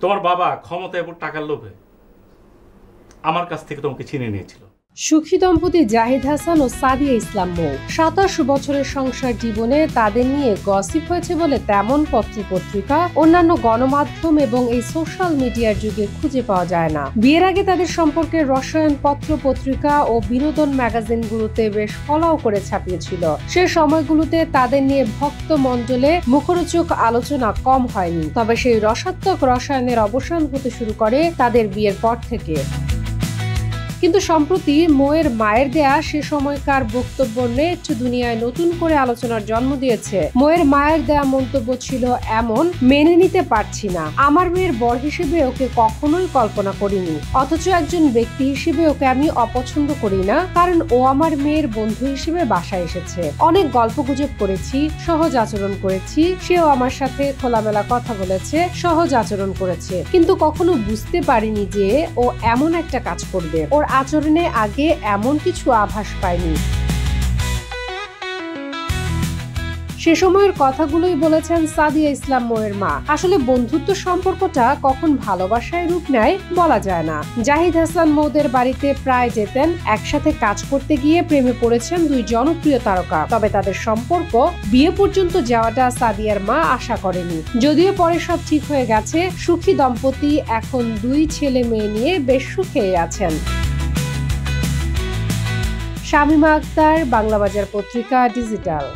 তোমার বাবা ক্ষমতা এবং টাকার লোভে আমার কাছ থেকে তোমাকে ছিনিয়ে নিয়েছিল। সুখী দম্পতি জাহিদ হাসান ও সাদিয়া ইসলাম মৌ ২৭ বছরের সংসার জীবনে তাদের নিয়ে গসিপ হয়েছে বলে তেমন পত্রপত্রিকা, অন্যান্য গণমাধ্যম এবং এই সোশ্যাল মিডিয়ার যুগে খুঁজে পাওয়া যায় না। বিয়ের আগে তাদের সম্পর্কে রসায়ন পত্র পত্রিকা ও বিনোদন ম্যাগাজিনগুলোতে বেশ ফলাও করে ছাপিয়েছিল। সে সময়গুলোতে তাদের নিয়ে ভক্ত মণ্ডলে মুখরোচক আলোচনা কম হয়নি। তবে সেই রসাত্মক রসায়নের অবসান হতে শুরু করে তাদের বিয়ের পর থেকে। কিন্তু সম্প্রতি মৌয়ের মায়ের দেয়া সে সময়কার বক্তব্য নেট দুনিয়ায় নতুন করে আলোচনার জন্ম দিয়েছে। মৌয়ের মায়ের দেয়া মন্তব্য ছিল এমন, মেনে নিতে পারছি না, আমার মেয়ের বর হিসেবে ওকে কখনোই কল্পনা করিনি, অথচ একজন ব্যক্তি হিসেবে ওকে আমি অপছন্দ করি না, কারণ ও আমার মেয়ের বন্ধু হিসেবে বাসায় এসেছে। অনেক গল্পগুজব করেছি, সহজ আচরণ করেছি, সেও আমার সাথে খোলামেলা কথা বলেছে, সহজ আচরণ করেছে, কিন্তু কখনো বুঝতে পারিনি যে ও এমন একটা কাজ করবে। ওর আচরণে আগে এমন কিছু আভাস পাইনি। সে সময়ের কথাগুলোই বলেছেন সাদিয়া ইসলাম মৌয়ের মা। আসলে বন্ধুত্ব সম্পর্কটা কখন ভালোবাসায় রূপ নেয় বলা যায় না। জাহিদ হাসান মৌদের বাড়িতে প্রায় যেতেন, একসাথে কাজ করতে গিয়ে প্রেমে পড়েছেন দুই জনপ্রিয় তারকা। তবে তাদের সম্পর্ক বিয়ে পর্যন্ত যাওয়াটা সাদিয়ার মা আশা করেনি। যদিও পরে সব ঠিক হয়ে গেছে, সুখী দম্পতি এখন 2 ছেলে মেয়ে নিয়ে বেশ সুখেই আছেন। শামীমা আক্তার, বাংলা বাজার পত্রিকা, ডিজিটাল।